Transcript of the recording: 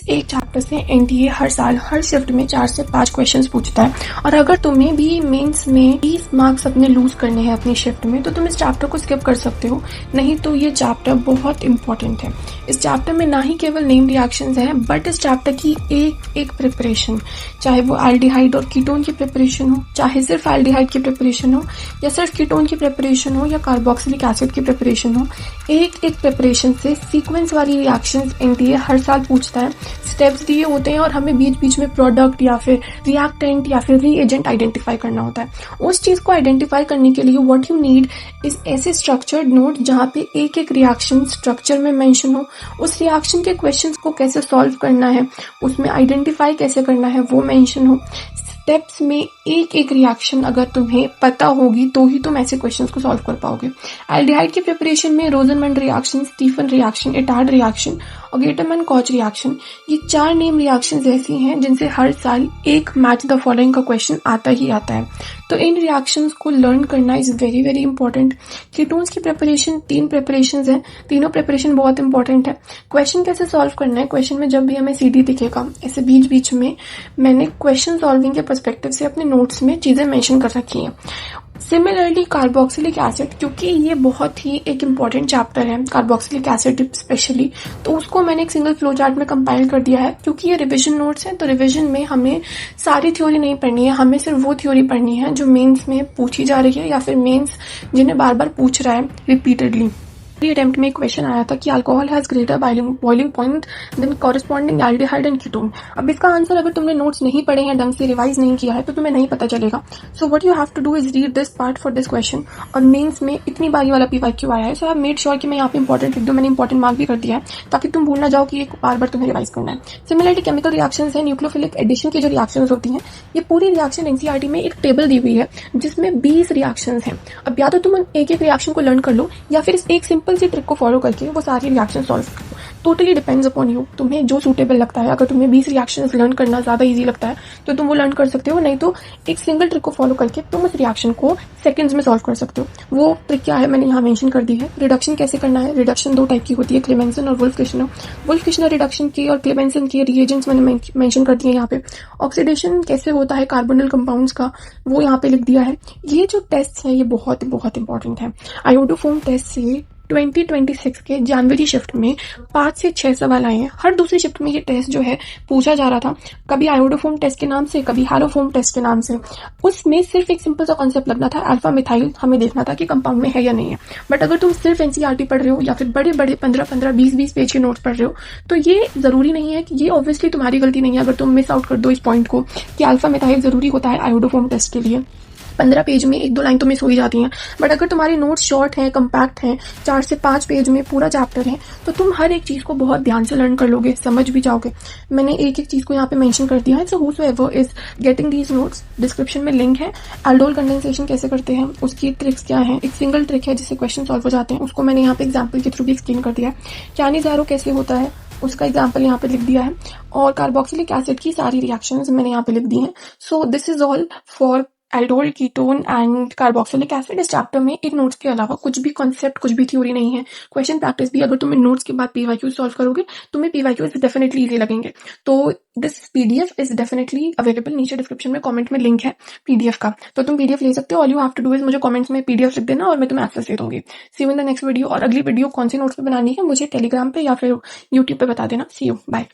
एक चैप्टर से एनटीए हर साल हर शिफ्ट में 4 से 5 क्वेश्चंस पूछता है और अगर तुम्हें भी मेंस में 20 मार्क्स अपने लूज करने हैं अपनी शिफ्ट में तो तुम इस चैप्टर को स्किप कर सकते हो। नहीं तो ये चैप्टर बहुत इंपॉर्टेंट है। इस चैप्टर में ना ही केवल नेम रिएक्शंस हैं बट इस चैप्टर की एक प्रिपरेशन, चाहे वो एल्डिहाइड और कीटोन की प्रिपरेशन हो, चाहे सिर्फ एल्डिहाइड की प्रिपरेशन हो या सिर्फ कीटोन की प्रिपरेशन हो या कार्बोक्सिलिक एसिड की प्रिपरेशन हो, एक प्रिपरेशन से सीक्वेंस वाली रिएक्शंस एनटीए हर साल पूछता है। स्टेप्स दिए होते हैं और हमें बीच बीच में प्रोडक्ट या फिर रिएक्टेंट या फिर रीएजेंट आइडेंटिफाई करना होता है। उस चीज को आइडेंटिफाई करने के लिए व्हाट यू नीड इज ऐसे स्ट्रक्चर्ड नोट जहाँ पे एक रिएक्शन स्ट्रक्चर में मेंशन हो, उस रिएक्शन के क्वेश्चंस को कैसे सॉल्व करना है, उसमें आइडेंटिफाई कैसे करना है वो मेंशन हो। स्टेप्स में एक रिएक्शन अगर तुम्हें पता होगी तो ही तुम ऐसे क्वेश्चंस को सॉल्व कर पाओगे। एल्डिहाइड की प्रिपरेशन में Rosenmund reaction, Stephen reaction, Etard reaction और गेटरमैन कॉच रिएक्शन, ये 4 नेम रिएक्शंस ऐसी हैं जिनसे हर साल एक मैच द फॉलोइंग का क्वेश्चन आता ही आता है। तो इन रिएक्शंस को लर्न करना is very very important. Ketones की प्रिपरेशन 3 प्रिपरेशंस हैं, तीनों प्रिपरेशन बहुत इंपॉर्टेंट है। क्वेश्चन कैसे सॉल्व करना है, क्वेश्चन में जब भी हमें सीडी दिखेगा ऐसे बीच बीच में मैंने क्वेश्चन सॉल्विंग के पर्सपेक्टिव से अपने नोट्स में चीजें मेंशन कर रखी हैं। सिमिलरली कार्बोक्सिलिक एसिड, क्योंकि ये बहुत ही एक इम्पॉर्टेंट चैप्टर है कार्बोक्सिलिक एसिड स्पेशली, तो उसको मैंने एक सिंगल फ्लो चार्ट में कंपाइल कर दिया है। क्योंकि ये रिवीजन नोट्स हैं तो रिवीजन में हमें सारी थ्योरी नहीं पढ़नी है, हमें सिर्फ वो थ्योरी पढ़नी है जो मेंस में पूछी जा रही है या फिर मेंस जिन्हें बार बार पूछ रहा है रिपीटेडली। अटेम्प्ट में एक क्वेश्चन आया था कि alcohol has greater boiling point than corresponding aldehyde and ketone. अब इसका आंसर अगर तुमने नोट्स नहीं पढ़े हैं, ढंग से रिवाइज नहीं किया है तो तुम्हें नहीं पता चलेगा। So what you have to do is read this part for this question. और मेंस में इतनी बारी वाला पीवाईक्यू आया है, so I have made sure कि मैं यहाँ पे इंपॉर्टेंट लिख दूं। मैंने इंपॉर्टेंट मार्क भी कर दिया है ताकि तुम भूल ना जाओ कि एक बार बार तुम्हें रिवाइज करना है। सिमिलरली केमिकल रिएक्शंस है, न्यूक्लियोफिलिक एडिशन की जो रिएक्शंस होती हैं, ये पूरी रिएक्शन एनसीईआरटी में एक टेबल दी हुई है जिसमें 20 रिएक्शंस हैं। अब या तो तुम एक रिएक्शन को लर्न कर लो या फिर एक सिंपल सी ट्रिक को फॉलो करके वो सारी रिएक्शन सॉल्व करो। टोटली डिपेंड्स अपॉन यू, तुम्हें जो सूटेबल लगता है। अगर तुम्हें 20 रिएक्शंस लर्न करना ज्यादा इजी लगता है तो तुम वो लर्न कर सकते हो, नहीं तो एक सिंगल ट्रिक को फॉलो करके तुम उस रिएक्शन को सेकंड्स में सॉल्व कर सकते हो। वो ट्रिक क्या है मैंने यहाँ मेंशन कर दी है। रिडक्शन कैसे करना है, रिडक्शन 2 टाइप की होती है, क्लेमेंसन और वुल्फ-किश्नर रिडक्शन की और क्लेमेंसन की रिएजेंट्स मैंने मेंशन कर दिए यहाँ पे। ऑक्सीडेशन कैसे होता है कार्बोनिल कंपाउंड्स का, वो यहाँ पे लिख दिया है। ये जो टेस्ट है ये बहुत बहुत इंपॉर्टेंट है। आयोडोफोम टेस्ट से 2026 के जनवरी शिफ्ट में 5 से 6 सवाल आए हैं। हर दूसरी शिफ्ट में ये टेस्ट जो है पूछा जा रहा था, कभी आयोडोफोम टेस्ट के नाम से, कभी हैलोफोम टेस्ट के नाम से। उसमें सिर्फ एक सिंपल सा कॉन्सेप्ट लगना था, अल्फा मिथाइल हमें देखना था कि कंपाउंड में है या नहीं है। बट अगर तुम सिर्फ एनसीईआरटी पढ़ रहे हो या फिर बड़े बड़े 15-15, 20-20 पेज के नोट्स पढ़ रहे हो तो ये जरूरी नहीं है कि ये ऑब्वियसली तुम्हारी गलती नहीं है अगर तुम मिस आउट कर दो इस पॉइंट को कि अल्फा मिथाइल जरूरी होता है आयोडोफोम टेस्ट के लिए। 15 पेज में 1-2 लाइन तो मिस हो ही जाती हैं। बट अगर तुम्हारे नोट्स शॉर्ट हैं, कंपैक्ट हैं, 4 से 5 पेज में पूरा चैप्टर है तो तुम हर एक चीज को बहुत ध्यान से लर्न कर लोगे, समझ भी जाओगे। मैंने एक चीज को यहाँ पे मेंशन कर दिया है। So whosoever is getting these notes, description में लिंक है। एल्डोल कंडेंसेशन कैसे करते हैं, उसकी ट्रिक्स क्या है, एक सिंगल ट्रिक है जिससे क्वेश्चन सॉल्व हो जाते हैं, उसको मैंने यहाँ पे एग्जाम्पल के थ्रू भी एक्सप्लेन कर दिया है। कैनिज़ारो कैसे होता है उसका एग्जाम्पल यहाँ पे लिख दिया है और कार्बोक्सिलिक एसिड की सारी रिएक्शंस मैंने यहाँ पे लिख दी हैं। So this is all for aldol, ketone and carboxylic acid. इस चैप्टर में इन नोट्स के अलावा कुछ भी कॉन्सेप्ट, कुछ भी थ्योरी नहीं है। क्वेश्चन प्रैक्टिस भी अगर तुम इन नोट्स के बाद पीवाईक्यू सॉल्व करोगे तुम्हें पीवाईक्यूज डेफिनेटली इजी लगेंगे। तो this PDF is definitely available, नीचे डिस्क्रिप्शन में कमेंट में लिंक है पीडीएफ का, तो तुम पीडीएफ ले सकते हो। All you have to do is मुझे कमेंट्स में पीडीएफ लिख देना और मैं तुम्हें एक्सेस दे दूंगी। See you in the next video. और अगली वीडियो कौन से नोट्स पे बनानी है मुझे टेलीग्राम पे या फिर यूट्यूब पे बता देना। सी यू, बाय।